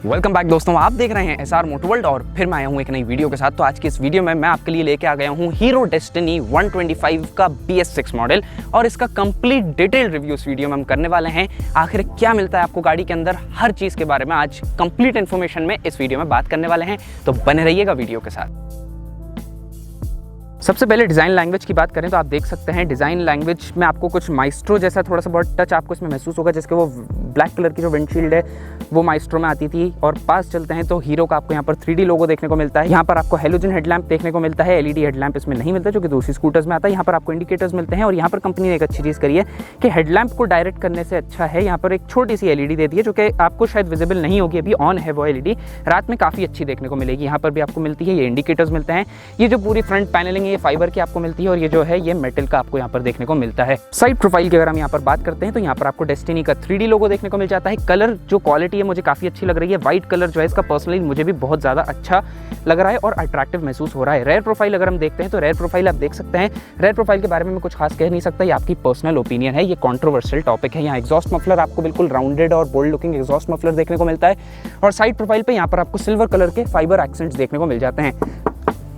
Welcome back दोस्तों, आप देख रहे हैं एसआर मोटोवर्ल्ड और फिर मैं आया हूँ एक नई वीडियो के साथ। तो आज की इस वीडियो में मैं आपके लिए लेके आ गया हूँ हीरो डेस्टिनी 125 का BS6 मॉडल और इसका कंप्लीट डिटेल रिव्यू इस वीडियो में हम करने वाले हैं। आखिर क्या मिलता है आपको गाड़ी के अंदर, हर चीज़ के बारे में आज कंप्लीट इन्फॉर्मेशन में इस वीडियो में बात करने वाले हैं, तो बने रहिएगा वीडियो के साथ। सबसे पहले डिज़ाइन लैंग्वेज की बात करें तो आप देख सकते हैं डिज़ाइन लैंग्वेज में आपको कुछ माइस्ट्रो जैसा थोड़ा सा बहुत टच आपको इसमें महसूस होगा, जिसके वो ब्लैक कलर की जो विंडशील्ड है वो माइस्ट्रो में आती थी। और पास चलते हैं तो हीरो का आपको यहाँ पर 3D लोगो देखने को मिलता है। यहाँ पर आपको हेलोजन हेडलैम्प देखने को मिलता है, LED हेडलैम्प इसमें नहीं मिलता जो कि दूसरी स्कूटर्स में आता है। यहाँ पर आपको इंडिकेटर्स मिलते हैं और यहाँ पर कंपनी ने एक अच्छी चीज़ करी है कि हेडलैम्प को डायरेक्ट करने से अच्छा है यहाँ पर एक छोटी सी LED दे दी है जो कि आपको शायद विजिबल नहीं होगी, अभी ऑन है वो LED, रात में काफ़ी अच्छी देखने को मिलेगी। यहाँ पर भी आपको मिलती है, ये इंडिकेटर्स मिलते हैं। ये जो पूरी फ्रंट पैनलिंग है ये फाइबर की आपको मिलती है और ये जो है ये मेटल का आपको यहाँ पर देखने को मिलता है। साइड प्रोफाइल की अगर हम यहाँ पर बात करते हैं तो यहाँ पर आपको डेस्टिनी का 3D लोगो देखने को मिल जाता है। कलर जो क्वालिटी है मुझे काफ़ी अच्छी लग रही है, व्हाइट कलर जो है इसका पर्सनली मुझे भी बहुत ज़्यादा अच्छा लग रहा है और अट्रैक्टिव महसूस हो रहा है। रेयर प्रोफाइल अगर हम देखते हैं तो रेयर प्रोफाइल आप देख सकते हैं। रेयर प्रोफाइल के बारे में मैं कुछ खास कह नहीं सकता, ये आपकी पर्सनल ओपिनियन है, ये कंट्रोवर्शियल टॉपिक है। यहाँ एग्जॉस्ट मफलर आपको बिल्कुल राउंडेड और बोल्ड लुकिंग एग्जॉस्ट मफलर देखने को मिलता है और साइड प्रोफाइल पे यहाँ पर आपको सिल्वर कलर के फाइबर एक्सेंट्स देखने को मिल जाते हैं।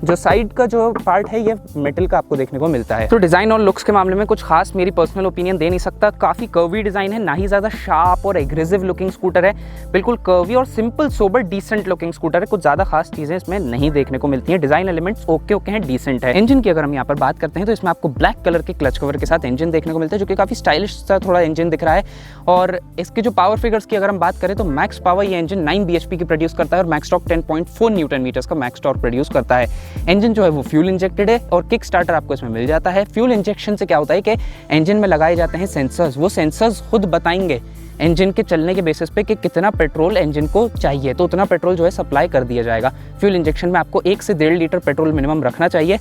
जो साइड का जो पार्ट है ये मेटल का आपको देखने को मिलता है। तो डिज़ाइन और लुक्स के मामले में कुछ खास मेरी पर्सनल ओपिनियन दे नहीं सकता। काफ़ी कर्वी डिज़ाइन है, ना ही ज़्यादा शार्प और एग्रेसिव लुकिंग स्कूटर है, बिल्कुल कर्वी और simple sober decent looking scooter है। कुछ ज़्यादा खास चीज़ें इसमें नहीं देखने को मिलती हैं। डिज़ाइन एलिमेंट्स ओके हैं, डिसेंट है। इंजन की अगर हम यहाँ पर बात करते हैं तो इसमें आपको ब्लैक कलर के क्लच कवर के साथ इंजन देखने को मिलता है जो कि काफ़ी स्टाइलिश सा थोड़ा इंजन दिख रहा है। और इसके जो पावर फिगर्स की अगर हम बात करें तो मैक्स पावर ये इंजन 9 bhp की प्रोड्यूस करता है और मैक्स टॉर्क 10.4 न्यूटन मीटर्स का मैक्स टॉर्क प्रोड्यूस करता है। इंजन जो है वो फ्यूल इंजेक्टेड है और किक स्टार्टर आपको इसमें मिल जाता है। फ्यूल इंजेक्शन से क्या होता है कि इंजन में लगाए जाते हैं सेंसर्स, वो सेंसर्स खुद बताएंगे इंजन के चलने के बेसिस पे कि कितना पेट्रोल इंजन को चाहिए, तो उतना पेट्रोल जो है सप्लाई कर दिया जाएगा। फ्यूल इंजेक्शन में आपको 1 से 1.5 लीटर पेट्रोल मिनिमम रखना चाहिए,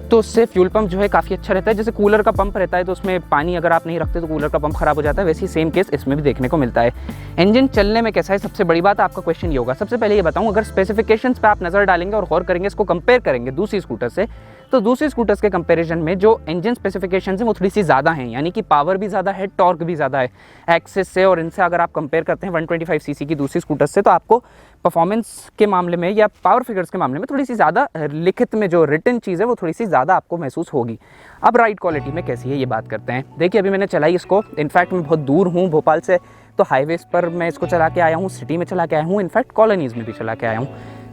तो उससे फ्यूल पंप जो है काफ़ी अच्छा रहता है। जैसे कूलर का पंप रहता है तो उसमें पानी अगर आप नहीं रखते तो कूलर का पंप खराब हो जाता है, वैसे ही सेम केस इसमें भी देखने को मिलता है। इंजन चलने में कैसा है, सबसे बड़ी बात आपका क्वेश्चन ये होगा। सबसे पहले ये बताऊं, अगर स्पेसिफिकेशंस पे आप नज़र डालेंगे और गौर करेंगे, इसको कंपेयर करेंगे दूसरी स्कूटर से, तो दूसरी स्कूटर्स के कंपैरिजन में जो इंजन स्पेसिफिकेशंस हैं वो थोड़ी सी ज़्यादा हैं, यानी कि पावर भी ज़्यादा है, टॉर्क भी ज़्यादा है एक्सेस से। और इनसे अगर आप कंपेयर करते हैं 125 सीसी की दूसरी स्कूटर से, तो आपको परफॉर्मेंस के मामले में या पावर फिगर्स के मामले में थोड़ी सी ज़्यादा लिखित में जो रिटन चीज़ है वो थोड़ी सी ज़्यादा आपको महसूस होगी। अब राइड क्वालिटी में कैसी है ये बात करते हैं। देखिए अभी मैंने चलाई इसको, इनफैक्ट मैं बहुत दूर हूँ भोपाल से, तो हाईवेज़ पर मैं इसको चला के आया हूँ, सिटी में चला के आया हूँ, इनफैक्ट कॉलोनीज़ में भी चला के आया हूँ।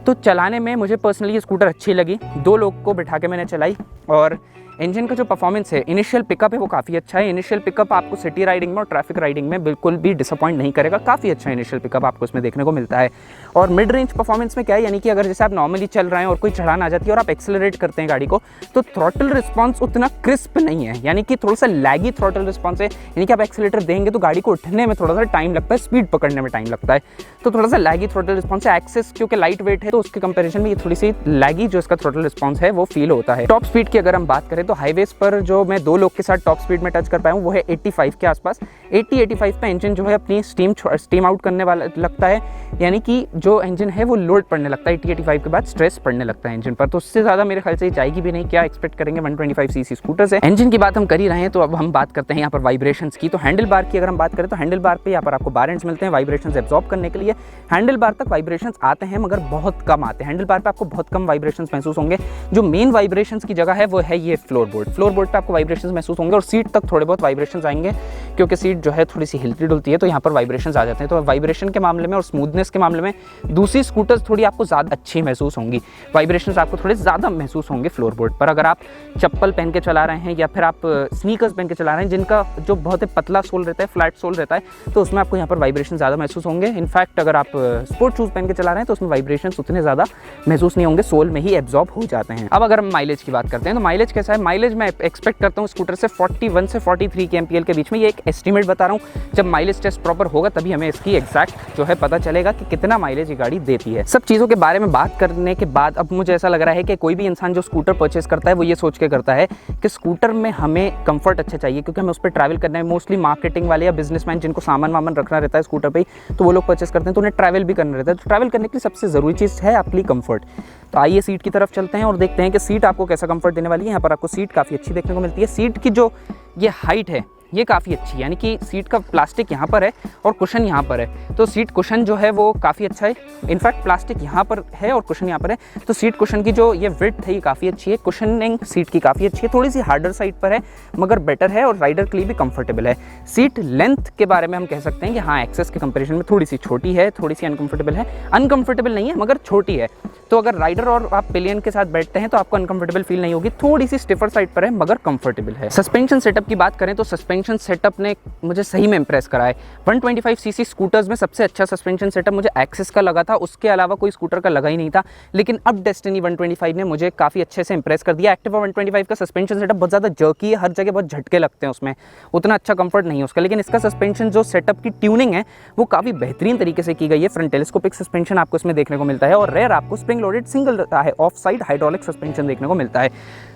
तो चलाने में मुझे पर्सनली ये स्कूटर अच्छी लगी। 2 लोग को बिठा के मैंने चलाई और इंजन का जो परफॉर्मेंस है, इनिशियल पिकअप है वो काफ़ी अच्छा है। इनिशियल पिकअप आपको सिटी राइडिंग में और ट्रैफिक राइडिंग में बिल्कुल भी डिसअपॉइंट नहीं करेगा, काफ़ी अच्छा इनिशियल पिकअप आपको इसमें देखने को मिलता है। और मिड रेंज परफॉर्मेंस में क्या है, यानी कि अगर जैसे आप नॉर्मली चल रहे हैं और कोई चढ़ान आ जाती है और आप एक्सेलरेट करते हैं गाड़ी को, तो थ्रॉटल रिस्पॉन्स उतना क्रिस्प नहीं है, यानी कि थोड़ा सा लैगी थ्रॉटल रिस्पॉन्स है। यानी कि आप एक्सेलेटर देंगे तो गाड़ी को उठने में थोड़ा सा टाइम लगता है, स्पीड पकड़ने में टाइम लगता है, तो थोड़ा सा लैगी थ्रॉटल रिस्पॉन्स है। एक्सेस क्योंकि लाइट वेट है तो उसके कंपेरिजन में ये थोड़ी सी लैगी जो इसका थ्रॉटल रिस्पॉन्स है वो फील होता है। टॉप स्पीड की अगर हम बात करें तो हाईवेज पर जो मैं 2 लोग के साथ टॉप स्पीड में टच कर पाया हूँ वो है 85 के आसपास। 80-85 पे इंजन जो है अपनी स्टीम आउट करने वाला लगता है, यानी कि जो इंजन है वो लोड पड़ने लगता है 80-85 के बाद, स्ट्रेस पड़ने लगता है इंजन पर। तो उससे ज़्यादा मेरे ख्याल से ये जाएगी भी नहीं, क्या एक्सपेक्ट करेंगे 125 सीसी स्कूटर से। इंजन की बात हम कर ही रहे हैं तो अब हम बात करते हैं यहाँ पर वाइब्रेशंस की। तो हैंडल बार की अगर हम बात करें तो हैंडल बार पे यहाँ पर आपको 12 इंच मिलते हैं वाइब्रेशंस एब्जॉर्ब करने के लिए। हैंडल बार तक वाइब्रेशंस आते हैं मगर बहुत कम आते हैं, हैंडल बार पे आपको बहुत कम वाइब्रेशंस महसूस होंगे। जो मेन वाइब्रेशंस की जगह है वो है ये फ्लोर बोर्ड पे आपको वाइब्रेशंस महसूस होंगे और सीट तक थोड़े बहुत वाइब्रेशंस आएंगे क्योंकि सीट जो है थोड़ी सी हिलती डुलती है, तो यहाँ पर वाइब्रेशंस आ जाते हैं। तो वाइब्रेशन के मामले में और स्मूथनेस के मामले में दूसरी स्कूटर्स थोड़ी आपको ज़्यादा अच्छी महसूस होंगी, वाइब्रेशंस आपको थोड़े ज़्यादा महसूस होंगे फ्लोर बोर्ड पर। अगर आप चप्पल पहन के चला रहे हैं या फिर आप स्नीकर्स पहन के चला रहे हैं जिनका जो बहुत ही पतला सोल रहता है, फ्लैट सोल रहता है, तो उसमें आपको यहाँ पर वाइब्रेशन ज़्यादा महसूस होंगे। इनफैक्ट अगर आप स्पोर्ट शूज़ पहन के चला रहे हैं तो उसमें वाइब्रेशंस उतने ज़्यादा महसूस नहीं होंगे, सोल में ही एब्जॉर्ब हो जाते हैं। अब अगर हम माइलेज की बात करते हैं तो माइलेज कैसा है, माइलेज मैं एक्सपेक्ट करता हूँ स्कूटर से 41 से 43 के MPL के बीच में। ये एक एस्टीमेट बता रहा हूँ, जब माइलेज टेस्ट प्रॉपर होगा तभी हमें इसकी एग्जैक्ट जो है पता चलेगा कि कितना माइलेज ये गाड़ी देती है। सब चीज़ों के बारे में बात करने के बाद अब मुझे ऐसा लग रहा है कि कोई भी इंसान जो स्कूटर परचेस करता है वो ये सोच के करता है कि स्कूटर में हमें कंफर्ट अच्छा चाहिए क्योंकि हमें उस पर ट्रैवल करना है। मोस्टली मार्केटिंग वाले या बिजनेसमैन जिनको सामान वामान रखना रहता है स्कूटर पे, तो वो लोग परचेस करते हैं, तो उन्हें ट्रैवल भी करना रहता है। तो ट्रैवल करने के लिए सबसे ज़रूरी चीज़ है आपके लिए कंफर्ट। तो आइए सीट की तरफ चलते हैं और देखते हैं कि सीट आपको कैसा कंफर्ट देने वाली है। यहाँ पर आपको सीट काफ़ी अच्छी देखने को मिलती है। सीट की जो ये हाइट है ये काफ़ी अच्छी है, यानी कि सीट का प्लास्टिक यहाँ पर है और कुशन यहाँ पर है, तो सीट कुशन जो है वो काफ़ी अच्छा है। इनफैक्ट प्लास्टिक यहाँ पर है और कुशन यहाँ पर है, तो सीट कुशन की जो ये विड्थ है ये काफ़ी अच्छी है। कुशनिंग सीट की काफ़ी अच्छी है, थोड़ी सी हार्डर साइड पर है मगर बेटर है और राइडर के लिए भी कंफर्टेबल है। सीट लेंथ के बारे में हम कह सकते हैं कि हाँ एक्सेस के कंपैरिजन में थोड़ी सी छोटी है, थोड़ी सी अनकंफर्टेबल है, अनकंफर्टेबल नहीं है मगर छोटी है। तो अगर राइडर और आप पिलियन के साथ बैठते हैं तो आपको अनकंफर्टेबल फील नहीं होगी, थोड़ी सी स्टिफर साइड पर है मगर कंफर्टेबल है। सस्पेंशन सेटअप की बात करें तो सस्पेंशन सेटअप ने मुझे सही में इंप्रेस करा है। 125 सीसी स्कूटर्स में सबसे अच्छा सस्पेंशन सेटअप मुझे एक्सिस का लगा था, उसके अलावा कोई स्कूटर का लगा ही नहीं था। लेकिन अब डेस्टिनी 125 ने मुझे काफ़ी अच्छे से इंप्रेस कर दिया। एक्टिवा 125 का सस्पेंशन सेटअप बहुत ज़्यादा जर्की है, हर जगह बहुत झटके लगते हैं उसमें, उतना अच्छा कंफर्ट नहीं है उसका। लेकिन इसका सस्पेंशन जो सेटअप की ट्यूनिंग है वो काफ़ी बेहतरीन तरीके से की गई है। फ्रंट टेलीस्कोपिक सस्पेंशन आपको इसमें देखने को मिलता है और रेयर आपको spring loaded single of side hydraulic suspension देखने को मिलता है।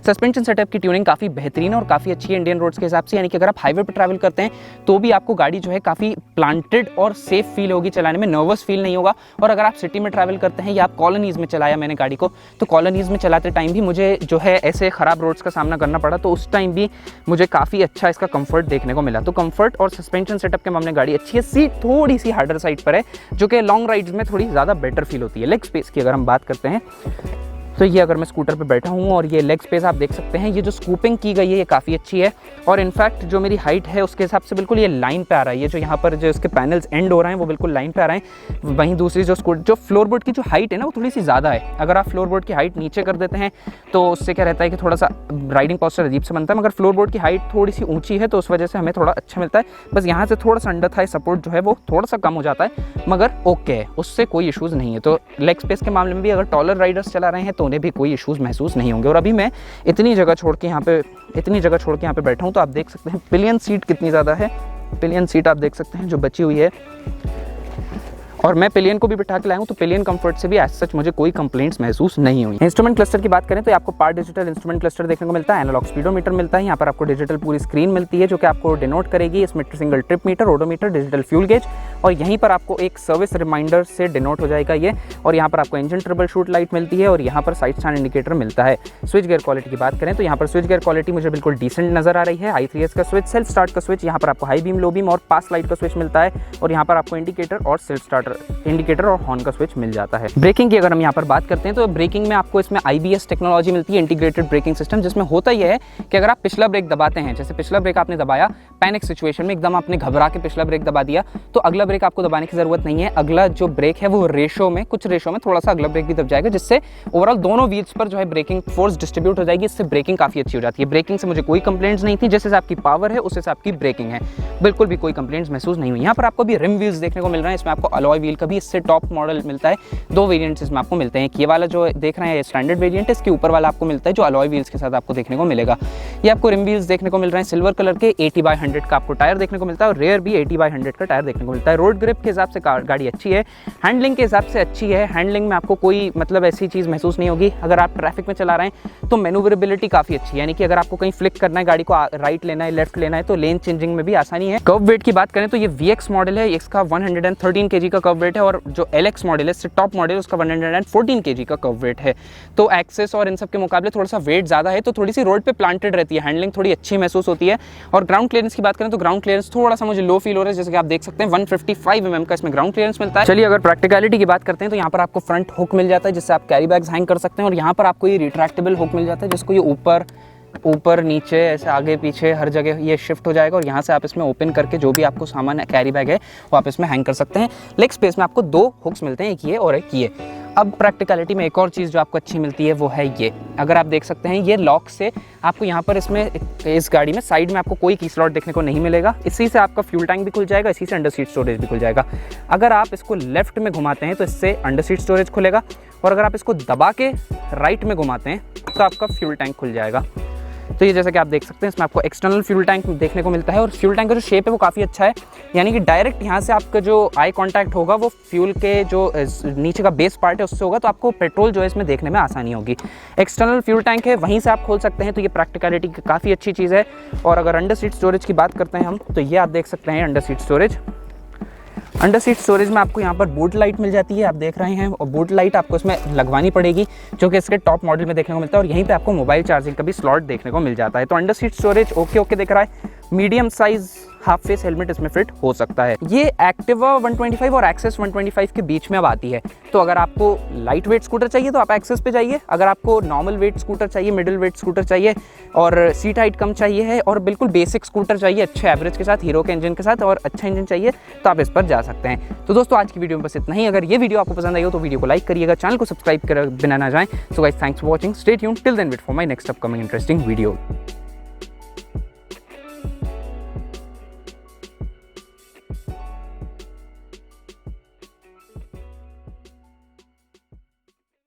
सस्पेंशन सेटअप की ट्यूनिंग काफ़ी बेहतरीन है और काफ़ी अच्छी है इंडियन रोड्स के हिसाब से, यानी कि अगर आप हाईवे पर ट्रैवल करते हैं तो भी आपको गाड़ी जो है काफ़ी प्लांटेड और सेफ फील होगी, चलाने में नर्वस फील नहीं होगा। और अगर आप सिटी में ट्रैवल करते हैं या आप कॉलोनीज़ में चलाया मैंने गाड़ी को, तो कॉलोनीज़ में चलाते टाइम भी मुझे जो है ऐसे ख़राब रोड्स का सामना करना पड़ा, तो उस टाइम भी मुझे काफ़ी अच्छा इसका कंफर्ट देखने को मिला। तो कंफर्ट और सस्पेंशन सेटअप के मामले गाड़ी अच्छी है। सीट थोड़ी सी हार्डर साइड पर है जो कि लॉन्ग राइड्स में थोड़ी ज़्यादा बेटर फील होती है। लेग स्पेस की अगर हम बात करते हैं तो ये अगर मैं स्कूटर पे बैठा हूँ और ये लेग स्पेस आप देख सकते हैं, ये जो स्कूपिंग की गई है ये काफ़ी अच्छी है। और इनफैक्ट जो मेरी हाइट है उसके हिसाब से बिल्कुल ये लाइन पे आ रहा है, ये जो यहाँ पर जो इसके पैनल्स एंड हो रहे हैं वो बिल्कुल लाइन पे आ रहे हैं। वहीं दूसरी जो फ्लोरबोर्ड की जो हाइट है ना वो थोड़ी सी ज़्यादा है। अगर आप फ्लोरबोर्ड की हाइट नीचे कर देते हैं तो उससे क्या रहता है कि थोड़ा सा राइडिंग पॉस्चर अजीब से बनता है, मगर फ्लोरबोर्ड की हाइट थोड़ी सी ऊँची है तो उस वजह से हमें थोड़ा अच्छा मिलता है। बस यहाँ से थोड़ा सा अंडर थाई सपोर्ट जो है वो थोड़ा सा कम हो जाता है, मगर ओके है, उससे कोई इशूज़ नहीं है। तो लेग स्पेस के मामले में भी अगर टॉलर राइडर्स चला रहे हैं तो उन्हें भी कोई इशूज़ महसूस नहीं होंगे। और अभी मैं इतनी जगह छोड़ के यहाँ पे बैठा हूँ तो आप देख सकते हैं पिलियन सीट कितनी ज़्यादा है। पिलियन सीट आप देख सकते हैं जो बची हुई है, और मैं पिलियन को भी बिठा के लाया हूँ तो पिलियन कंफर्ट से भी एज सच मुझे कोई कंप्लेंट्स महसूस नहीं हुई। इंस्ट्रूमेंट क्लस्टर की बात करें तो आपको पार्ट डिजिटल इंस्ट्रूमेंट क्लस्टर देखने को मिलता है, एनालॉग स्पीडोमीटर मिलता है, यहाँ पर आपको डिजिटल पूरी स्क्रीन मिलती है जो कि आपको डिनोट करेगी इसमें single trip meter, odometer, digital fuel gauge, और यहीं पर आपको एक सर्विस रिमाइंडर से डिनोट हो जाएगा ये। और यहाँ पर आपको इंजन ट्रबल शूट लाइट मिलती है और यहाँ पर साइड स्टैंड इंडिकेटर मिलता है। स्विच गियर क्वालिटी की बात करें तो यहाँ पर स्विच गियर क्वालिटी मुझे बिल्कुल डिसेंट नजर आ रही है। i3s का स्विच, सेल्फ स्टार्ट का स्विच, यहाँ पर आपको हाई बीम, लो बीम और पास लाइट का स्विच मिलता है, और यहाँ पर आपको इंडिकेटर और सेल्फ स्टार्टर इंडिकेटर और हॉर्न का स्विच मिल जाता है। ब्रेकिंग की अगर हम यहाँ पर बात करते हैं तो ब्रेकिंग में आपको इसमें IBS टेक्नोलॉजी मिलती है, इंटीग्रेटेड ब्रेकिंग सिस्टम, जिसमें होता यह है कि अगर आप पिछला ब्रेक दबाते हैं, जैसे पिछला ब्रेक आपने दबाया पैनिक सिचुएशन में, एकदम आपने घबरा के पिछला ब्रेक दबा दिया, तो अगला ब्रेक आपको दबाने की जरूरत नहीं है। अगला जो ब्रेक है वो कुछ रेशो में थोड़ा सा अगला ब्रेक भी दब जाएगा, जिससे ओवरऑल दोनों व्हील्स पर जो है ब्रेकिंग फोर्स डिस्ट्रीब्यूट हो जाएगी, इससे ब्रेकिंग काफी अच्छी हो जाती है। ब्रेकिंग से मुझे कोई कंप्लेंट्स नहीं थी, जिस हिसाब की पावर है उस हिसाब की ब्रेकिंग है, बिल्कुल भी कोई कंप्लेंट्स महसूस नहीं हुई। यहाँ पर आपको भी रिम व्हील्स देखने को मिल रहे हैं, इसमें आपको अलॉय व्हील का भी इससे टॉप मॉडल मिलता है। दो वेरिएंट्स इसमें आपको मिलते हैं, ये वाला जो देख रहे हैं स्टैंडर्ड वेरिएंट है, इसके ऊपर वाला आपको मिलता है जो अलॉय व्हील्स के साथ आपको देखने को मिलेगा। ये आपको रिम व्हील्स देखने को मिल रहे हैं सिल्वर कलर के, 80/100 का आपको टायर देखने को मिलता है और रेयर भी 80/100 का टायर देखने को मिलता है। रोड ग्रिप के हिसाब से गाड़ी अच्छी है, हैंडलिंग के हिसाब से अच्छी है। हैंडलिंग में आपको कोई मतलब ऐसी चीज़ महसूस नहीं होगी। अगर आप ट्रैफिक में चला रहे हैं तो मैनूवरेबिलिटी काफ़ी अच्छी है, यानी कि अगर आपको कहीं फ्लिक करना है, गाड़ी को राइट लेना है, लेफ्ट लेना है, तो लेन चेंजिंग में भी आसानी है। कर्व वेट की बात करें तो ये VX मॉडल है, इसका 113 kg का कर्व वेट है, और जो LX मॉडल है इससे टॉप मॉडल उसका 114 kg का कर्व वेट है। तो एक्सेस और इन सब के मुकाबले थोड़ा सा वेट ज़्यादा है, तो थोड़ी सी रोड पे प्लांटेड रहती है, हैंडलिंग थोड़ी अच्छी महसूस होती है। और ग्राउंड क्लियरेंस की बात करें तो ग्राउंड क्लियरेंस थोड़ा सा मुझे लो फील हो रहा है, जैसे कि आप देख सकते हैं 155 mm का इसमें ग्राउंड क्लियरेंस मिलता है। चलिए अगर प्रैक्टिकलिटी की बात करते हैं तो यहाँ पर आपको फ्रंट हुक मिल जाता है जिससे आप कैरी बैग्स हैंग कर सकते हैं, और यहाँ पर आपको ये रिट्रैक्टेबल हुक मिल जाता है जिसको ये ऊपर नीचे ऐसे आगे पीछे हर जगह ये शिफ्ट हो जाएगा, और यहाँ से आप इसमें ओपन करके जो भी आपको सामान कैरी बैग है वो आप इसमें हैंग कर सकते हैं। लेग स्पेस में आपको दो हुक्स मिलते हैं, एक ये और एक ये। अब प्रैक्टिकलिटी में एक और चीज़ जो आपको अच्छी मिलती है वो है ये, अगर आप देख सकते हैं ये लॉक से आपको यहाँ पर इसमें इस गाड़ी में साइड में आपको कोई की स्लॉट देखने को नहीं मिलेगा। इसी से आपका फ्यूल टैंक भी खुल जाएगा, इसी से अंडर सीट स्टोरेज भी खुल जाएगा। अगर आप इसको लेफ्ट में घुमाते हैं तो इससे अंडर सीट स्टोरेज खुलेगा, और अगर आप इसको दबा के राइट में घुमाते हैं तो आपका फ्यूल टैंक खुल जाएगा। तो ये जैसा कि आप देख सकते हैं इसमें आपको एक्सटर्नल फ्यूल टैंक देखने को मिलता है, और फ्यूल टैंक का जो शेप है वो काफ़ी अच्छा है, यानी कि डायरेक्ट यहाँ से आपका जो आई कांटेक्ट होगा वो फ्यूल के जो नीचे का बेस पार्ट है उससे होगा, तो आपको पेट्रोल जो है इसमें देखने में आसानी होगी। एक्सटर्नल फ्यूल टैंक है, वहीं से आप खोल सकते हैं, तो ये प्रैक्टिकलिटी की काफ़ी अच्छी चीज़ है। और अगर अंडर सीट स्टोरेज की बात करते हैं हम, तो ये आप देख सकते हैं under seat storage. Under seat storage में आपको यहाँ पर बूट लाइट मिल जाती है, आप देख रहे हैं, और बूट लाइट आपको इसमें लगवानी पड़ेगी जो कि इसके टॉप मॉडल में देखने को मिलता है, और यहीं पे आपको मोबाइल चार्जिंग का भी स्लॉट देखने को मिल जाता है। तो अंडर सीट स्टोरेज ओके दिख रहा है। Medium size half face helmet इसमें फिट हो सकता है। ये एक्टिवा 125 और एक्सेस 125 के बीच में अब आती है। तो अगर आपको लाइट वेट स्कूटर चाहिए तो आप एक्सेस पे जाइए, अगर आपको नॉर्मल वेट स्कूटर चाहिए, मिडिल वेट स्कूटर चाहिए और सीट हाइट कम चाहिए है और बिल्कुल बेसिक स्कूटर चाहिए अच्छे एवरेज के साथ, हीरो के इंजन के साथ और अच्छा इंजन चाहिए, तो आप इस पर जा सकते हैं। तो दोस्तों आज की वीडियो में बस इतना ही। अगर ये वीडियो आपको पसंद आई हो तो वीडियो को लाइक करिएगा, चैनल को सब्सक्राइब कर बिना ना जाएं। So guys thanks for watching, stay tuned, till then wait for my next upcoming interesting video.